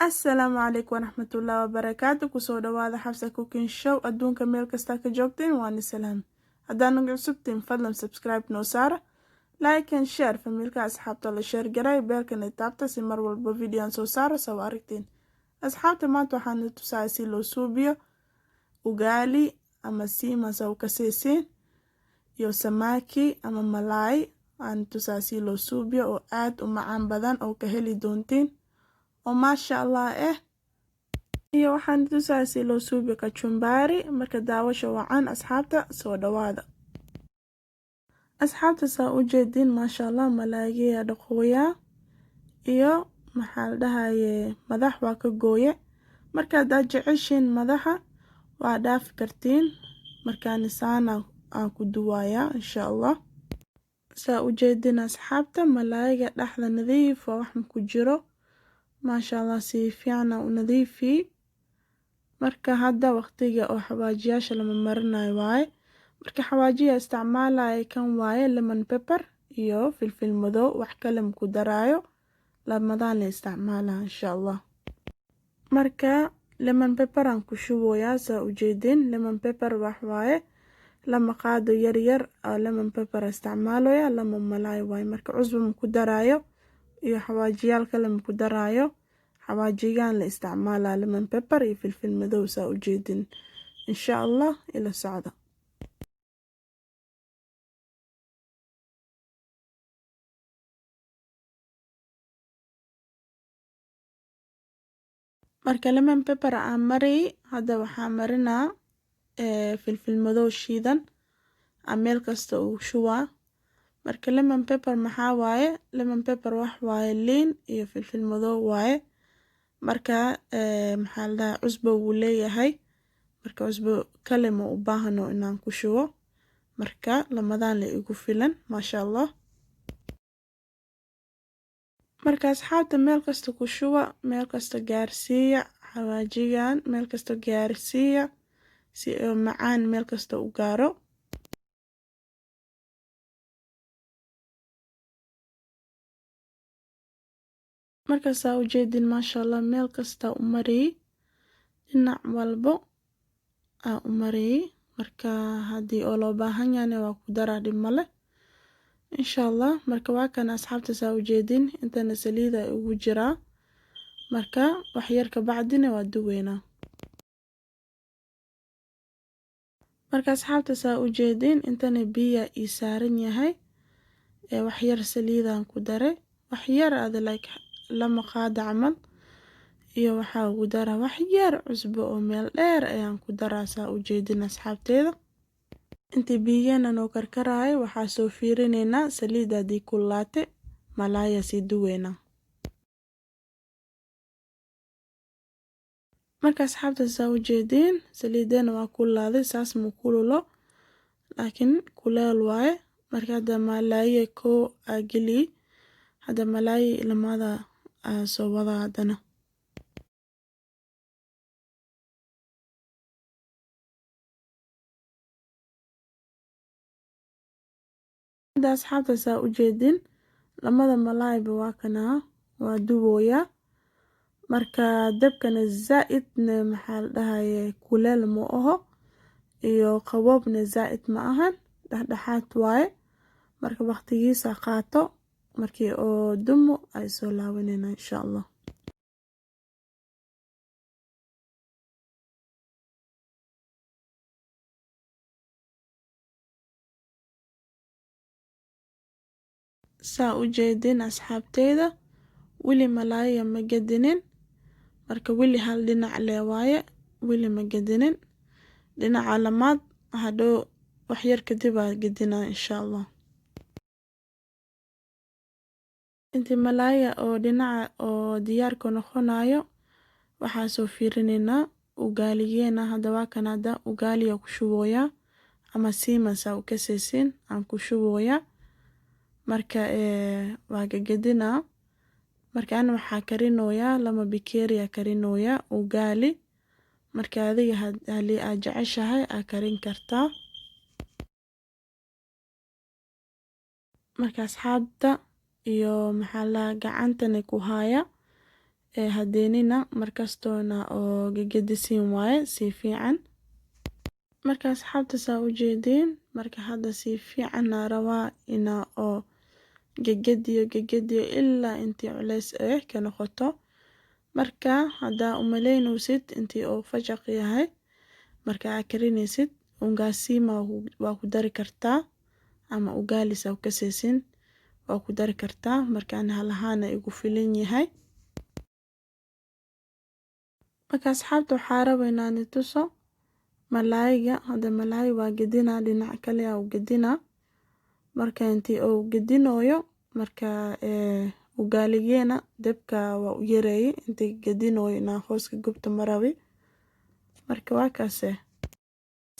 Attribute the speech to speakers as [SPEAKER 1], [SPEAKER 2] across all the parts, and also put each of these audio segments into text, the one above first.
[SPEAKER 1] Assalaamu calaykum waraxmatullaahi wabarakaatu kusoo dhawaada Xafsa Cooking Show adduunka meel kasta ka joogtiin waan salaam haddaan nagu cusubtiin fadlan subscribe noo saara like and share familka asxaabta la share garay beelkan taabta si mar walba video soo saaro soo aragtiin asxaabta maanta waxaan tusaaya si loo suubiyo ugali ama sima soo kaseesiin iyo samaki ama malay aan tusaaya si loo suubiyo oo aad u macaan badan oo ka heli doontiin oo maasha Allah iyo waxaan tusaaya si loo suubiyo kachumbari marka daawasho wacan asxaabta soo dhawaada asxaabta saa u jeedin maasha Allah malaayga dhaqooya iyo maxaa la dhahaye madax waa ka gooye marka aad jeceshiin madaxa waa dhaaf kartiin markaan saana aan ku duwaya insha Allah saa u jeedin asxaabta malaayga dhaxda nadiif wax ku jiro maasha Allah si fiican u nadiifi marka hadda waqtiga oo xawaajiyaasha lama marinayo waaye marka xawaajiya isticmaalay kan waaye lemon pepper iyo filfil madow wax kale ku daraayo lamadaan la isticmaalaa insha Allah marka lemon pepper aan ku shubooya saa u jeedin lemon pepper wax waaye lama qaado yar yar oo lemon pepper isticmaaloya lama malaay waaye marka cusbo ku daraayo iyo xawaajiyaal kale ku daraayo xawaajigan la isticmaalaa lemon pepper iyo filfil madow saa u jeedin insha Allah ila socda marka lemon pepper aan mari hadda waxaan marinaa filfil madow shiidan meel kasta uu shubaa marka lemon pepper maxaa waaye lemon pepper wax waaye liin iyo filfil madow waaye marka maxaa la dhahaa cusbo uu leeyahay marka cusbo kale ma u baahno inaan ku shubo marka lamadaan la igu filan maasha Allah marka asxaabta meel kasta ku shuba meel kasta gaarsiiya xawaajigan meel kasta gaarsiiya si macaan meel kasta u gaaro marka saa u jeedin maasha Allah meel kasta u mari dhinac walbo u mari marka hadii oo loo baahan yahay waa ku daraa dhib male insha Allah marka waa kan asxaabta saa u jeedin intana saliida ugu jira marka wax yar ka bacdina waa duweena marka asxaabta saa u jeedin intana biya ii saaran yahay wax yar saliidaan ku daray wax yar like lama qaado camal iyo waxa ugu dara wax yar cusbo oo meel dheer ayaan ku daraa saa u jeedin asxaabteeda intii biyana noo karkaraayo waxaa soo fiirineynaa saliidadii kulaate malaaya si duweena marka asxaabta saa u jeedin saliidana waa kulaaday saas mu kululo laakiin kuleel waaye marka hadda malaaya ko agili hadda malaaya lamada soo wada hadana asxaabta saa u jeedin lamada malaayba waa kana waa duwooya marka dabkana zaaidna maxaa la dhahaye kuleel ma aho iyo qaboobna zaaid ma ahan dhexdhexaad waaye marka waqtigiisa qaato markii oo dumo ay soo laabanayna insha Allah saa u jeedin asxaabteeda wili malaaya ma gadinin marka wili hal dhinac le waaye wili ma gadinin dhinaca lamaad hadhow wax yar kadib aa gadinaa insha Allah intii malaaya oo dhinaca oo diyaarka noqonayo waxaa soo fiirineynaa ugaaligeena hadda waa kan hadda ugaaliga ku shubooya ama sima saa u kaseesiin aan ku shubooya marka waa gagadinaa marka aan waxaa karinooya lama bikeeriya karinooya ugaali marka adiga hadii aad jeceshahay aa karin kartaa marka asxaabta iyo maxaa la gacantana ku haya hadeenina markastoona oo gegedisin waaye si fiican. Marka asxaabta saa u jeedin marka hadda si fiican rabaa inaa oo gegediyo ilaa intii culays ka noqoto. Marka haddaa umaleynaysid intii oo fajaq yahay marka aad karinaysid unga sima waa ku dari kartaa ama ugali saa ka seesin waa ku dari kartaa marka aan halahaana igu filan yahay. Marka asxaabta waxaa rabaa inaan tuso malaayga. Hadda malaay waa gedina dhinac kale u gedina marka intii oo gedinooyo marka ugaaligeena dabka waa u yareeyay intii gedinooyo inaa hooska gubto marawi. Marka waa kaase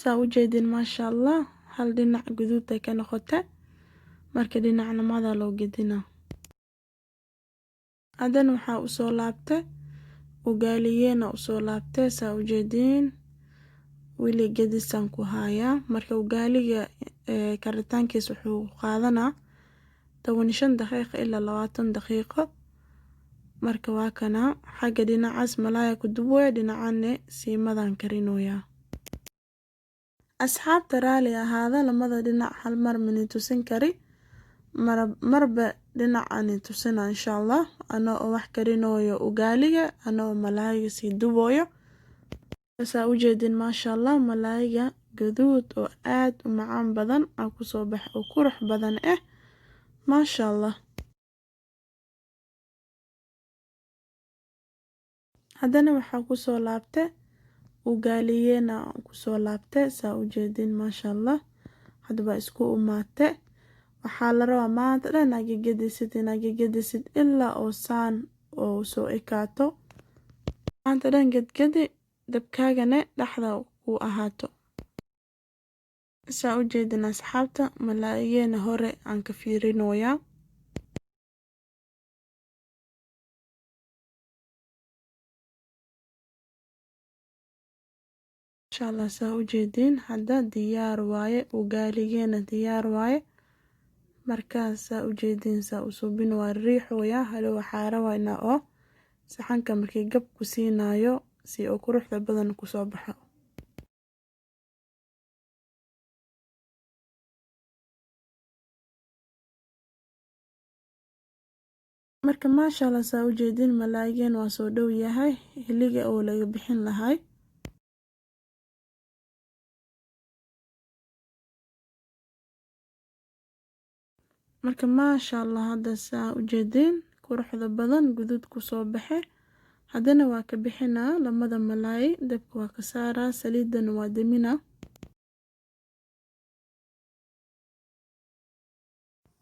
[SPEAKER 1] saa u jeedin maasha Allah hal dhinac guduud ay ka noqotay marka dhinacna mada loo gedina. Hadan waxaa u soo laabtay ugaaligeena u soo laabtay saa u jeedin wili gedisan ku haya marka ugaaliga karitaankiisa wuxuu qaadanaa 15 daqiiqo ilaa 20 daqiiqo. Marka waa kana xagga dhinacaas malaaya ku duboya dhinacaanne siimadan karinooya. Asxaabta raali ahaada lamada dhinac hal mar mani tusin kari marba dhinac aan tusina insha Allah ana oo wax karinooyo ugaaliga ana oo malaayga si duboyo. Saa u jeedin maasha Allah malaayga gaduud oo aad u macaan badan aan ku soo bax oo qurux badan maasha Allah. Haddana waxaa ku soo laabtay ugaaligeena ku soo laabtay saa u jeedin maasha Allah hadba isku umaatay waxaa la rabaa maanta dhan gegedisid ilaa oo saan oo soo ekaato maanta dhan gedgedi dabkaagana dhaxda ku ahaato. Saa u jeedin asxaabta malaaygeena hore aan ka fiirinooya. Insha Allah saa u jeedin hadda diyaar waaye ugaaligeena diyaar waaye. Markaas saa u jeedin saa u subin waa riixooya halo waxaa rabaa inaa oo saxanka markii gab ku siinaayo si oo quruxda badan ku soo baxo. Marka maasha Allah saa u jeedin malaaygeena waa soo dhow yahay hiliga oo laga bixin lahay. Marka maasha Allah hadda saa u jeedin quruxda badan guduud ku soo baxay. Haddana waa ka bixinaa lamada malaay dabka waa ka saaraa saliidan waa damina.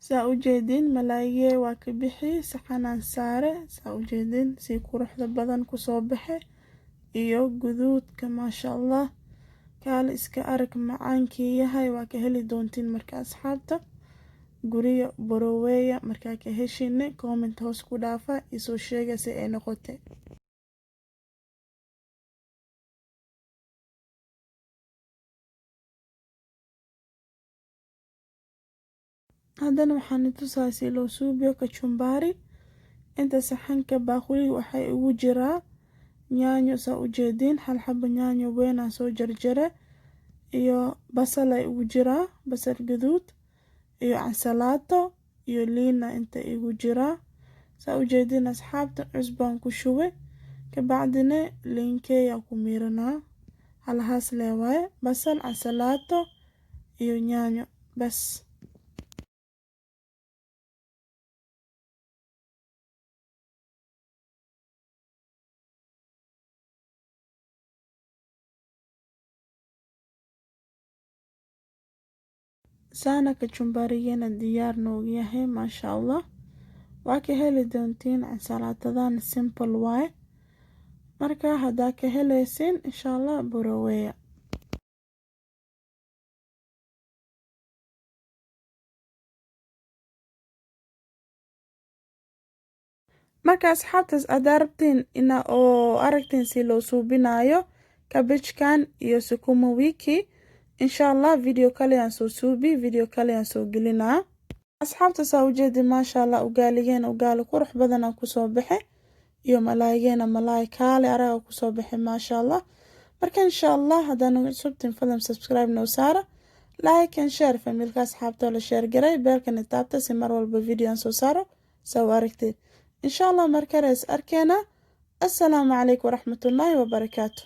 [SPEAKER 1] Saa u jeedin malaayga waa ka bixi saxanaan saare saa u jeedin si quruxda badan ku soo baxay iyo guduudka maasha Allah kaala iska arag macaankii yahay waa ka heli doontiin marka asxaabta guriga boroweya markaa ka heshiine comment hoos ku dhaafa isoo sheega si ay noqotay. Haddana waxaan tusaa si loo suubiyo kachumbari. Inta saxanka baaquli waxay ugu jiraa yaanyo saa u jeedin hal xabo yaanyo weyn aan soo jarjare iyo basal ay ugu jiraa basal gaduud iyo ansalaato iyo liina inta igu jiraa saa u jeedin asxaabta cusbaan ku shubay ka bacdina liinkeeya ku miiranaa halahaas leewaye basal ansalaato iyo yaanyo bas. Saana kachumbarigeena diyaar noogu yahay maasha Allah waa ka heli doontiin ansalaatadan simple waaye marka haddaa ka helaysin insha Allah boroweya. Marka asxaabtaas aad rabtiin ina oo aragtiin si loo suubinayo cabbage-kan iyo sukuma wiki insha Allah video kale aan soo suubi video kale aan soo gelinaa. Asxaabta saa u jeedin maasha Allah ugaaligeena ugaali qurux badan aan ku soo baxay iyo malaaygena malaay kaale araga kusoo bixi maasha allah. marka insha allah haddaan ugu cusubtiin fadlan subscribe noo saara, like and share familka asxaabta la share garay beelkana taabta si mar walba video aan soo saaro soo aragtid insha allah. markale is arkeena. assalaamu calaykum waraxmatullaahi wabarakaatu.